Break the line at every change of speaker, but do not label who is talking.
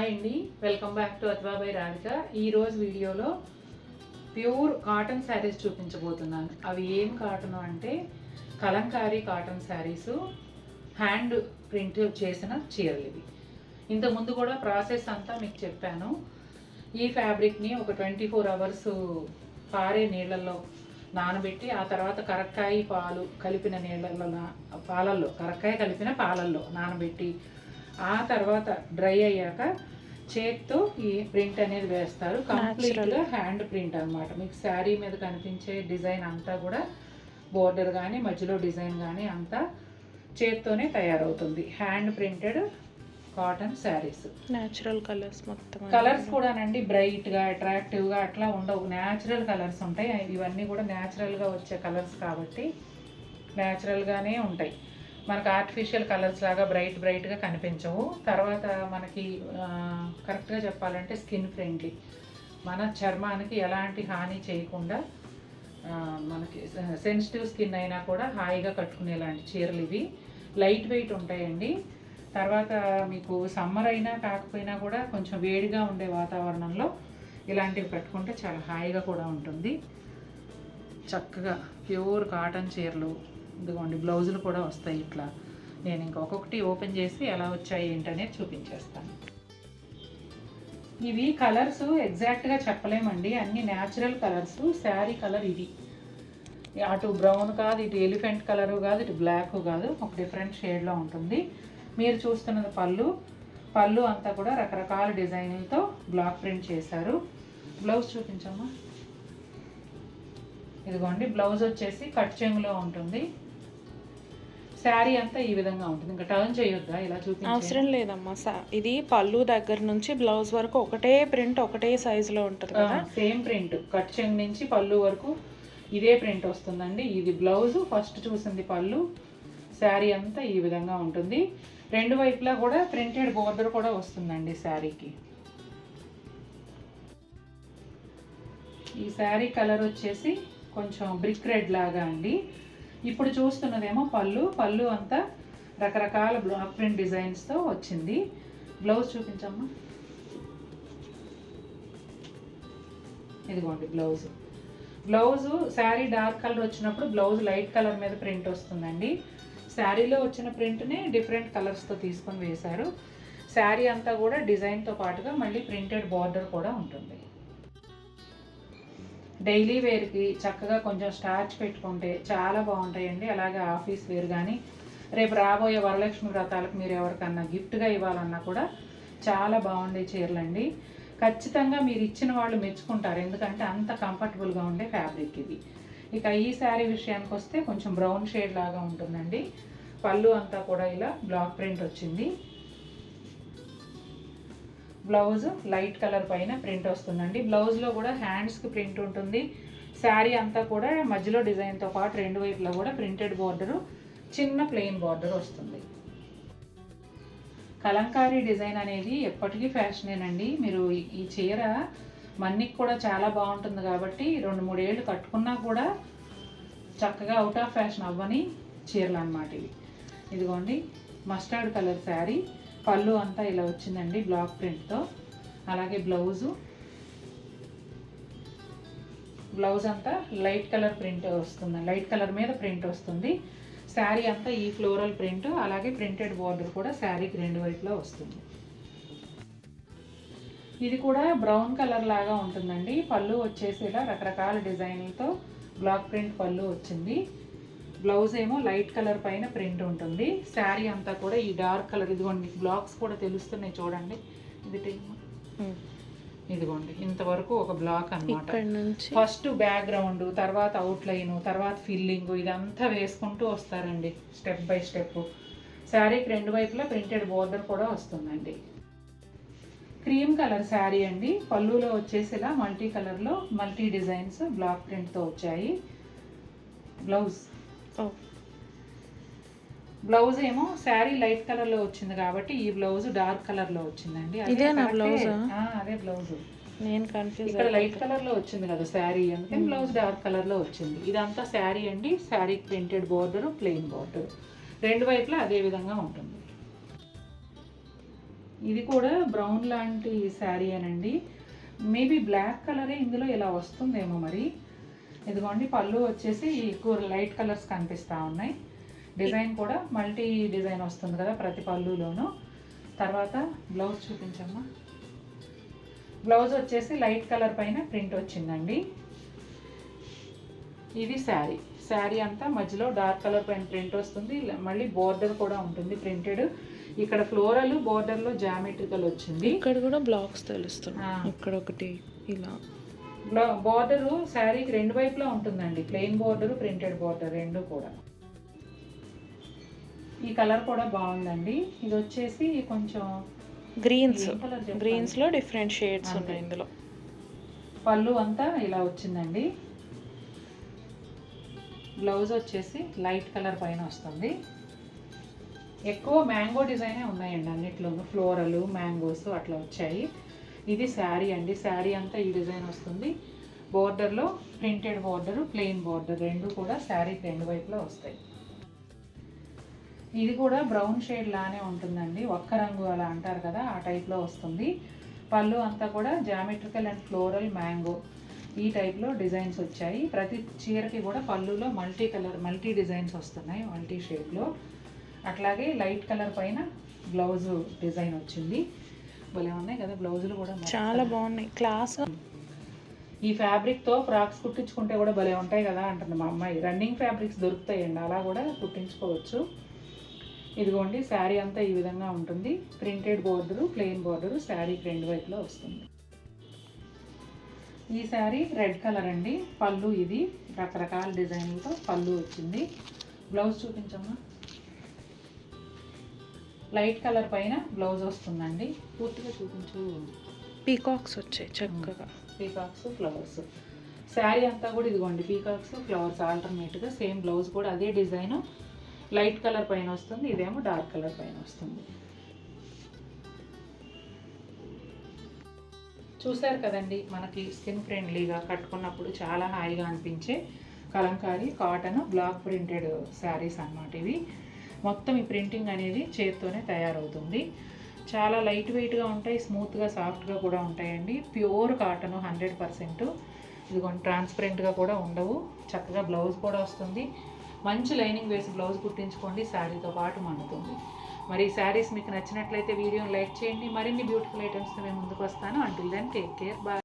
Hi అండి, welcome back to Athva by Radhika. ఈరోజు వీడియోలో ప్యూర్ కాటన్ శారీస్ చూపించబోతున్నాను. అవి ఏం కాటన్ అంటే Kalamkari cotton saris, hand print చేసిన చీరలు ఇవి. ఇంతకుముందు కూడా ప్రాసెస్ అంతా మీకు చెప్పాను. ఈ ఫ్యాబ్రిక్ని ఒక 24 అవర్స్ పారే నీళ్ళల్లో నానబెట్టి, ఆ తర్వాత కరక్కాయ పాలు కలిపిన కరక్కాయ కలిపిన పాలల్లో నానబెట్టి, ఆ తర్వాత డ్రై అయ్యాక చేత్తో ఈ ప్రింట్ అనేది వేస్తారు. కంప్లీట్గా హ్యాండ్ ప్రింట్ అనమాట. మీకు శారీ మీద కనిపించే డిజైన్ అంతా కూడా బోర్డర్ కానీ మధ్యలో డిజైన్ కానీ అంతా చేత్తోనే తయారవుతుంది. Hand printed cotton saris.
Natural colours మొత్తం.
కలర్స్ కూడానండి బ్రైట్గా అట్రాక్టివ్గా అట్లా ఉండవు, న్యాచురల్ కలర్స్ ఉంటాయి. ఇవన్నీ కూడా న్యాచురల్గా వచ్చే కలర్స్ కాబట్టి న్యాచురల్గానే ఉంటాయి. మనకు ఆర్టిఫిషియల్ కలర్స్ లాగా బ్రైట్గా కనిపించవు. తర్వాత మనకి కరెక్ట్గా చెప్పాలంటే స్కిన్ ఫ్రెండ్లీ, మన చర్మానికి ఎలాంటి హాని చేయకుండా మనకి సెన్సిటివ్ స్కిన్ అయినా కూడా హాయిగా కట్టుకునేలాంటి చీరలు ఇవి. లైట్ వెయిట్ ఉంటాయండి. తర్వాత మీకు సమ్మర్ అయినా కాకపోయినా కూడా కొంచెం వేడిగా ఉండే వాతావరణంలో ఇలాంటివి కట్టుకుంటే చాలా హాయిగా కూడా ఉంటుంది. చక్కగా ప్యూర్ కాటన్ చీరలు. ఇదిగోండి, బ్లౌజులు కూడా వస్తాయి ఇట్లా. నేను ఇంకొకటి ఓపెన్ చేసి ఎలా వచ్చాయి ఏంటనేది చూపించేస్తాను. ఇవి కలర్స్ ఎగ్జాక్ట్గా చెప్పలేమండి, అన్ని న్యాచురల్ కలర్స్. శారీ కలర్ ఇది. అటు బ్రౌన్ కాదు, ఇటు ఎలిఫెంట్ కలరు కాదు, ఇటు బ్లాక్ కాదు, ఒక డిఫరెంట్ షేడ్లో ఉంటుంది. మీరు చూస్తున్నది పళ్ళు అంతా కూడా రకరకాల డిజైన్లతో బ్లాక్ ప్రింట్ చేశారు. బ్లౌజ్ చూపించమ్మా. ఇదిగోండి, బ్లౌజ్ వచ్చేసి కట్ చెంగులో ఉంటుంది. శారీ అంతా ఈ విధంగా ఉంటుంది. ఇంకా టర్న్ చేయొద్దా? ఇలా చూపించే
అవసరం లేదమ్మా. ఇది పళ్ళు దగ్గర నుంచి బ్లౌజ్ వరకు ఒకటే ప్రింట్, ఒకటే సైజులో ఉంటుంది కదా.
సేమ్ ప్రింట్ కట్ చెంగు నుంచి పళ్ళు వరకు ఇదే ప్రింట్ వస్తుందండి. ఇది బ్లౌజ్, ఫస్ట్ చూసింది పళ్ళు. శారీ అంతా ఈ విధంగా ఉంటుంది. రెండు వైపులా కూడా ప్రింటెడ్ బోర్డర్ కూడా వస్తుందండి శారీకి. ఈ శారీ కలర్ వచ్చేసి కొంచెం బ్రిక్ రెడ్ లాగా అండి. ఇప్పుడు చూస్తున్నదేమో పళ్ళు అంతా రకరకాల బ్లాక్ ప్రింట్ డిజైన్స్తో వచ్చింది. బ్లౌజ్ చూపించమ్మా. ఇదిగోండి బ్లౌజు శారీ డార్క్ కలర్ వచ్చినప్పుడు బ్లౌజ్ లైట్ కలర్ మీద ప్రింట్ వస్తుందండి. శారీలో వచ్చిన ప్రింట్ని డిఫరెంట్ కలర్స్తో తీసుకొని వేశారు. శారీ అంతా కూడా డిజైన్తో పాటుగా మళ్ళీ ప్రింటెడ్ బార్డర్ కూడా ఉంటుంది. డైలీ వేర్కి చక్కగా కొంచెం స్టార్చ్ పెట్టుకుంటే చాలా బాగుంటాయండి. అలాగే ఆఫీస్ వేర్ కానీ రేపు రాబోయే వరలక్ష్మి వ్రతాలకు మీరు ఎవరికన్నా గిఫ్ట్గా ఇవ్వాలన్నా కూడా చాలా బాగుండే చీరలండి. ఖచ్చితంగా మీరు ఇచ్చిన వాళ్ళు మెచ్చుకుంటారు, ఎందుకంటే అంత కంఫర్టబుల్గా ఉండే ఫ్యాబ్రిక్ ఇది. ఇక ఈ శారీ విషయానికి వస్తే కొంచెం బ్రౌన్ షేడ్ లాగా ఉంటుందండి. పళ్ళు అంతా కూడా ఇలా బ్లాక్ ప్రింట్ వచ్చింది. బ్లౌజ్ లైట్ కలర్ పైన ప్రింట్ వస్తుందండి. బ్లౌజ్లో కూడా హ్యాండ్స్కి ప్రింట్ ఉంటుంది. శారీ అంతా కూడా మధ్యలో డిజైన్తో పాటు రెండు వైపులా కూడా ప్రింటెడ్ బార్డరు, చిన్న ప్లెయిన్ బార్డర్ వస్తుంది. కలంకారీ డిజైన్ అనేది ఎప్పటికీ ఫ్యాషనేనండి. మీరు ఈ చీర మన్నికి కూడా చాలా బాగుంటుంది కాబట్టి 2-3 ఏళ్ళు కట్టుకున్నా కూడా చక్కగా అవుట్ ఆఫ్ ఫ్యాషన్ అవ్వని చీరలు అన్నమాట ఇవి. ఇదిగోండి, మస్టర్డ్ కలర్ శారీ. పళ్ళు అంతా ఇలా వచ్చిందండి బ్లాక్ ప్రింట్తో. అలాగే బ్లౌజ్ అంతా లైట్ కలర్ ప్రింట్ వస్తుంది, లైట్ కలర్ మీద ప్రింట్ వస్తుంది. శారీ అంతా ఈ ఫ్లోరల్ ప్రింట్, అలాగే ప్రింటెడ్ బార్డర్ కూడా శారీకి రెండు వైపులా వస్తుంది. ఇది కూడా బ్రౌన్ కలర్ లాగా ఉంటుందండి. పళ్ళు వచ్చేసి ఇలా రకరకాల డిజైన్లతో బ్లాక్ ప్రింట్ పళ్ళు వచ్చింది. బ్లౌజ్ ఏమో లైట్ కలర్ పైన ప్రింట్ ఉంటుంది. శారీ అంతా కూడా ఈ డార్క్ కలర్. ఇదిగోండి, బ్లాక్స్ కూడా తెలుస్తున్నాయి చూడండి. ఇదిగోండి, ఇంతవరకు ఒక బ్లాక్ అన్నమాట. ఫస్ట్ బ్యాక్గ్రౌండ్, తర్వాత అవుట్లైన్, తర్వాత ఫిల్లింగ్, ఇదంతా వేసుకుంటూ వస్తారండి స్టెప్ బై స్టెప్. శారీకి రెండు వైపులా ప్రింటెడ్ బోర్డర్ కూడా వస్తుందండి. క్రీమ్ కలర్ శారీ అండి. పళ్ళులో వచ్చేసి ఇలా మల్టీ కలర్లో మల్టీ డిజైన్స్ బ్లాక్ ప్రింట్తో వచ్చాయి. బ్లౌజ్ ఏమో శారీ లైట్ కలర్లో వచ్చింది కాబట్టి ఈ బ్లౌజ్ డార్క్ కలర్లో వచ్చిందండి. అదే బ్లౌజ్.
నేను కన్ఫ్యూజ్.
ఇక్కడ లైట్ కలర్లో వచ్చింది కదా శారీ, అందుకని బ్లౌజ్ డార్క్ కలర్లో వచ్చింది. ఇదంతా శారీ అండి. Sari printed border, plain border రెండు వైపులా అదే విధంగా ఉంటుంది. ఇది కూడా బ్రౌన్ లాంటి శారీ అనండి. మేబీ బ్లాక్ కలరే ఇందులో ఇలా వస్తుందేమో మరి. ఇదిగోండి పళ్ళు వచ్చేసి ఎక్కువ లైట్ కలర్స్ కనిపిస్తూ ఉన్నాయి. డిజైన్ కూడా మల్టీ డిజైన్ వస్తుంది కదా ప్రతి పళ్ళులోనూ. తర్వాత బ్లౌజ్ చూపించమ్మా. బ్లౌజ్ వచ్చేసి లైట్ కలర్ పైన ప్రింట్ వచ్చిందండి. ఇది శారీ అంతా మధ్యలో డార్క్ కలర్ పైన ప్రింట్ వస్తుంది. మళ్ళీ బోర్డర్ కూడా ఉంటుంది ప్రింటెడ్. ఇక్కడ ఫ్లోరల్ బోర్డర్లో జామెట్రికల్ వచ్చింది.
ఇక్కడ కూడా బ్లాక్స్ తెలుస్తుంది. ఇక్కడ ఒకటి ఇలా
బోర్డరు శారీకి రెండు వైపులా ఉంటుందండి. ప్లెయిన్ బోర్డరు ప్రింటెడ్ బోర్డర్ రెండు కూడా. ఈ కలర్ కూడా బాగుందండి. ఇది వచ్చేసి కొంచెం
గ్రీన్స్లో డిఫరెంట్ షేడ్స్ ఉన్నాయి ఇందులో.
పళ్ళు అంతా ఇలా వచ్చిందండి. బ్లౌజ్ వచ్చేసి లైట్ కలర్ పైన వస్తుంది. ఎక్కువ మ్యాంగో డిజైనే ఉన్నాయండి అన్నిట్లోనూ. ఫ్లోరల్ మ్యాంగోస్ అట్లా వచ్చాయి. ఇది శారీ అండి. శారీ అంతా ఈ డిజైన్ వస్తుంది. బోర్డర్లో ప్రింటెడ్ బోర్డరు ప్లెయిన్ బోర్డర్ రెండు కూడా శారీకి రెండు వైపులా వస్తాయి. ఇది కూడా బ్రౌన్ షేడ్ లానే ఉంటుందండి. ఒక్క రంగు అలా అంటారు కదా ఆ టైప్లో వస్తుంది. పళ్ళు అంతా కూడా జామెట్రికల్ అండ్ ఫ్లోరల్ మ్యాంగో ఈ టైప్లో డిజైన్స్ వచ్చాయి. ప్రతి చీరకి కూడా పళ్ళులో మల్టీ డిజైన్స్ వస్తున్నాయి మల్టీ షేడ్లో. అట్లాగే లైట్ కలర్ పైన బ్లౌజ్ డిజైన్ వచ్చింది. భలే ఉన్నాయి కదా బ్లౌజులు కూడా
చాలా బాగున్నాయి క్లాస్.
ఈ ఫ్యాబ్రిక్తో ఫ్రాక్స్ కుట్టించుకుంటే కూడా భలే ఉంటాయి కదా అంటుంది మా అమ్మాయి. రన్నింగ్ ఫ్యాబ్రిక్స్ దొరుకుతాయండి అలా కూడా కుట్టించుకోవచ్చు. ఇదిగోండి శారీ అంతా ఈ విధంగా ఉంటుంది. ప్రింటెడ్ బోర్డరు ప్లెయిన్ బోర్డరు శారీకి రెండు వైపులో వస్తుంది. ఈ శారీ రెడ్ కలర్ అండి. పళ్ళు ఇది రకరకాల డిజైన్లతో పళ్ళు వచ్చింది. బ్లౌజ్ చూపించమ్మా. లైట్ కలర్ పైన బ్లౌజ్ వస్తుందండి. పూర్తిగా చూపించు.
పీకాక్స్ వచ్చాయి చక్కగా.
పీకాక్స్ ఫ్లవర్స్ శారీ అంతా కూడా ఇదిగోండి పీకాక్స్ ఫ్లవర్స్ ఆల్టర్నేట్గా సేమ్ బ్లౌజ్ కూడా అదే డిజైన్ లైట్ కలర్ పైన వస్తుంది. ఇదేమో డార్క్ కలర్ పైన వస్తుంది. చూసారు కదండి మనకి స్కిన్ ఫ్రెండ్లీగా కట్టుకున్నప్పుడు చాలా హాయిగా అనిపించే Kalamkari cotton block printed saris అన్నమాట ఇవి. మొత్తం ఈ ప్రింటింగ్ అనేది చేత్తోనే తయారవుతుంది. చాలా లైట్ వెయిట్గా ఉంటాయి, స్మూత్గా సాఫ్ట్గా కూడా ఉంటాయండి. Pure cotton 100%. ఇదిగోండి ట్రాన్స్పరెంట్గా కూడా ఉండవు. చక్కగా బ్లౌజ్ కూడా వస్తుంది. మంచి లైనింగ్ వేసి బ్లౌజ్ కుట్టించుకోండి. శారీతో పాటు మండుతుంది. మరి ఈ శారీస్ మీకు నచ్చినట్లయితే వీడియోని లైక్ చేయండి. మరిన్ని బ్యూటిఫుల్ ఐటమ్స్తో మేము ముందుకు వస్తాను. Until then take care. Bye.